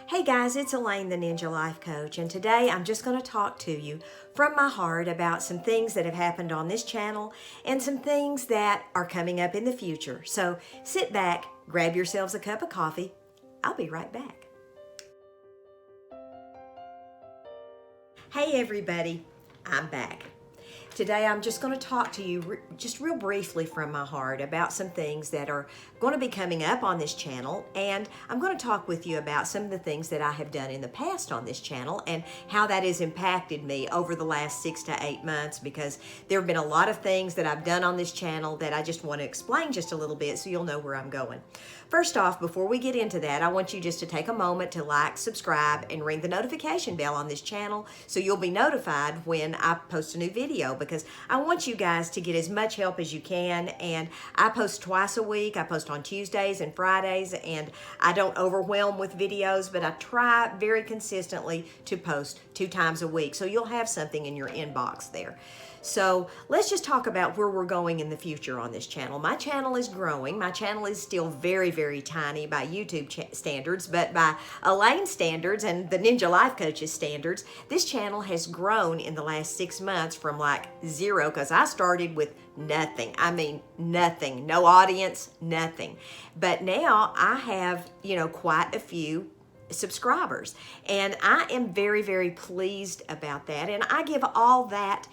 Hey guys, it's Elaine, the Ninja Life Coach, and today I'm just going to talk to you from my heart about some things that have happened on this channel and some things that are coming up in the future. So sit back, grab yourselves a cup of coffee. I'll be right back. Hey everybody, I'm back. Today I'm just going to talk to you just real briefly from my heart about some things that are going to be coming up on this channel, and I'm going to talk with you about some of the things that I have done in the past on this channel and how that has impacted me over the last 6 to 8 months, because there have been a lot of things that I've done on this channel that I just want to explain just a little bit so you'll know where I'm going. First off, before we get into that, I want you just to take a moment to like, subscribe, and ring the notification bell on this channel so you'll be notified when I post a new video, because I want you guys to get as much help as you can. And I post twice a week. I post on Tuesdays and Fridays, and I don't overwhelm with videos, but I try very consistently to post 2 times a week, so you'll have something in your inbox there. So let's just talk about where we're going in the future on this channel. My channel is growing. My channel is still very, very tiny by YouTube standards, but by Elaine standards and the Ninja Life Coach's standards, this channel has grown in the last 6 months from like 0, because I started with nothing. I mean, nothing. No audience, nothing. But now I have, quite a few subscribers, and I am very, very pleased about that. And I give all that,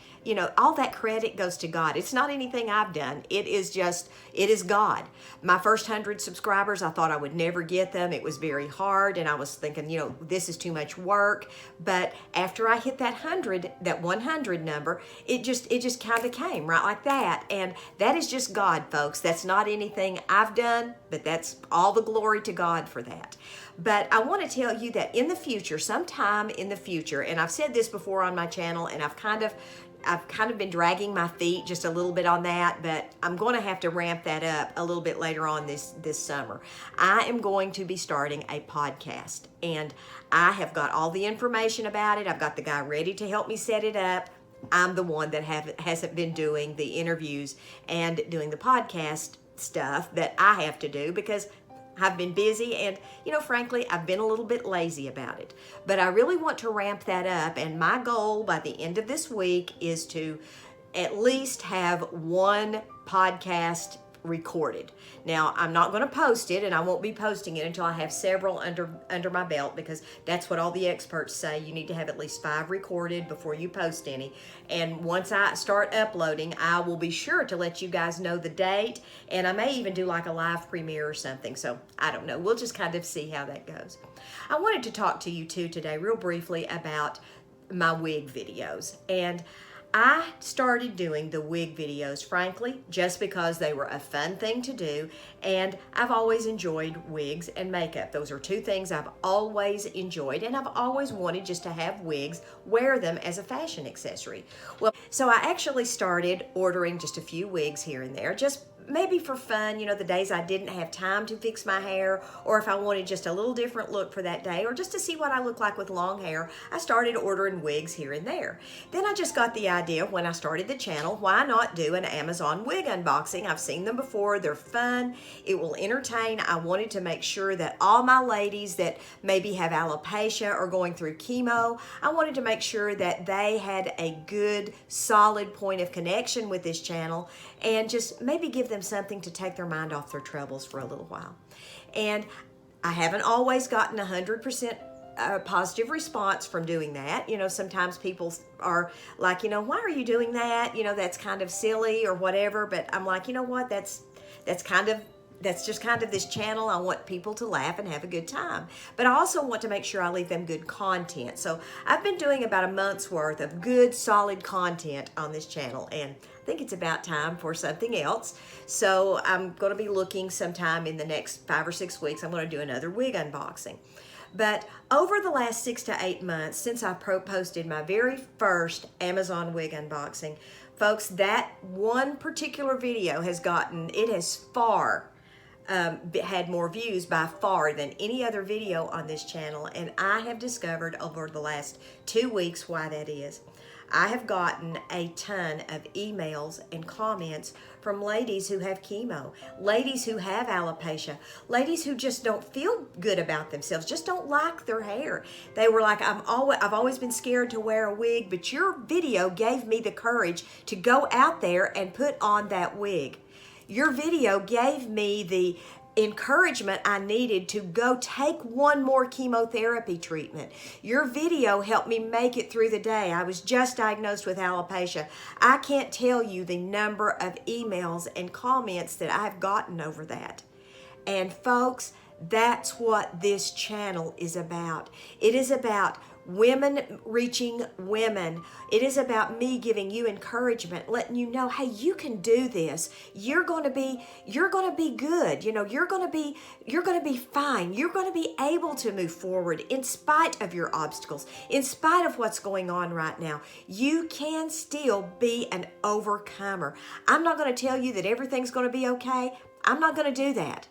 all that credit goes to God. It's not anything I've done. It is God. My first 100 subscribers, I thought I would never get them. It was very hard, and I was thinking, this is too much work. But after I hit that 100 number, it just kind of came right like that. And that is just God, folks. That's not anything I've done, but that's all the glory to God for that. But I want to tell you that in the future, sometime in the future, and I've said this before on my channel, and I've kind of been dragging my feet just a little bit on that, but I'm going to have to ramp that up a little bit later on this summer. I am going to be starting a podcast, and I have got all the information about it. I've got the guy ready to help me set it up. I'm the one that hasn't been doing the interviews and doing the podcast stuff that I have to do, because I've been busy, and frankly, I've been a little bit lazy about it. But I really want to ramp that up, and my goal by the end of this week is to at least have 1 podcast recorded. Now, I'm not going to post it, and I won't be posting it until I have several under my belt, because that's what all the experts say. You need to have at least 5 recorded before you post any. And once I start uploading, I will be sure to let you guys know the date, and I may even do like a live premiere or something. So I don't know. We'll just kind of see how that goes. I wanted to talk to you too today real briefly about my wig videos. And I started doing the wig videos, frankly, just because they were a fun thing to do, and I've always enjoyed wigs and makeup. Those are 2 things I've always enjoyed, and I've always wanted just to have wigs, wear them as a fashion accessory. Well, so I actually started ordering just a few wigs here and there, just maybe for fun, the days I didn't have time to fix my hair, or if I wanted just a little different look for that day, or just to see what I look like with long hair, I started ordering wigs here and there. Then I just got the idea when I started the channel, why not do an Amazon wig unboxing? I've seen them before. They're fun. It will entertain. I wanted to make sure that all my ladies that maybe have alopecia or going through chemo, I wanted to make sure that they had a good, solid point of connection with this channel, and just maybe give them something to take their mind off their troubles for a little while. And I haven't always gotten 100% positive response from doing that. Sometimes people are like, why are you doing that? That's kind of silly or whatever. But I'm like, what? That's just kind of this channel. I want people to laugh and have a good time. But I also want to make sure I leave them good content. So I've been doing about a month's worth of good, solid content on this channel, and I think it's about time for something else. So I'm going to be looking sometime in the next 5 or 6 weeks. I'm going to do another wig unboxing. But over the last 6 to 8 months, since I posted my very first Amazon wig unboxing, folks, that one particular video has far had more views by far than any other video on this channel, and I have discovered over the last 2 weeks why that is. I have gotten a ton of emails and comments from ladies who have chemo, ladies who have alopecia, ladies who just don't feel good about themselves, just don't like their hair. They were like, I've always been scared to wear a wig, but your video gave me the courage to go out there and put on that wig. Your video gave me the encouragement I needed to go take one more chemotherapy treatment. Your video helped me make it through the day. I was just diagnosed with alopecia. I can't tell you the number of emails and comments that I've gotten over that. And folks, that's what this channel is about. It is about women reaching women. It is about me giving you encouragement, letting you know, hey, you can do this. You're going to be good. You know, you're going to be fine. You're going to be able to move forward in spite of your obstacles, in spite of what's going on right now. You can still be an overcomer. I'm not going to tell you that everything's going to be okay. I'm not going to do that.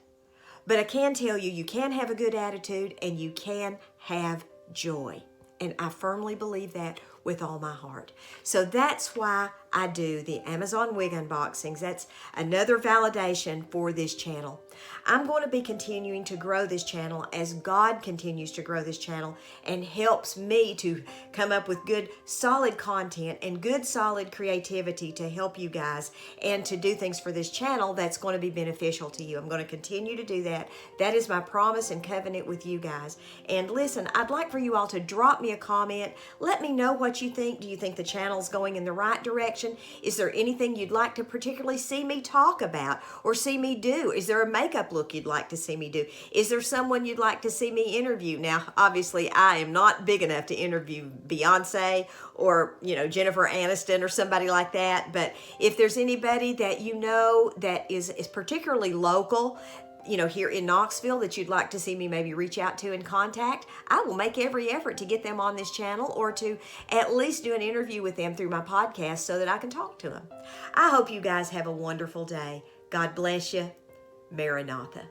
But I can tell you, you can have a good attitude and you can have joy. And I firmly believe that with all my heart. So that's why I do the Amazon wig unboxings. That's another validation for this channel. I'm going to be continuing to grow this channel as God continues to grow this channel and helps me to come up with good, solid content and good, solid creativity to help you guys and to do things for this channel that's going to be beneficial to you. I'm going to continue to do that. That is my promise and covenant with you guys. And listen, I'd like for you all to drop me a comment. Let me know what you think. Do you think the channel's going in the right direction? Is there anything you'd like to particularly see me talk about or see me do? Is there a makeup look you'd like to see me do? Is there someone you'd like to see me interview? Now, obviously, I am not big enough to interview Beyonce or, Jennifer Aniston or somebody like that. But if there's anybody that you know that is particularly local, here in Knoxville that you'd like to see me maybe reach out to and contact, I will make every effort to get them on this channel or to at least do an interview with them through my podcast so that I can talk to them. I hope you guys have a wonderful day. God bless you. Maranatha.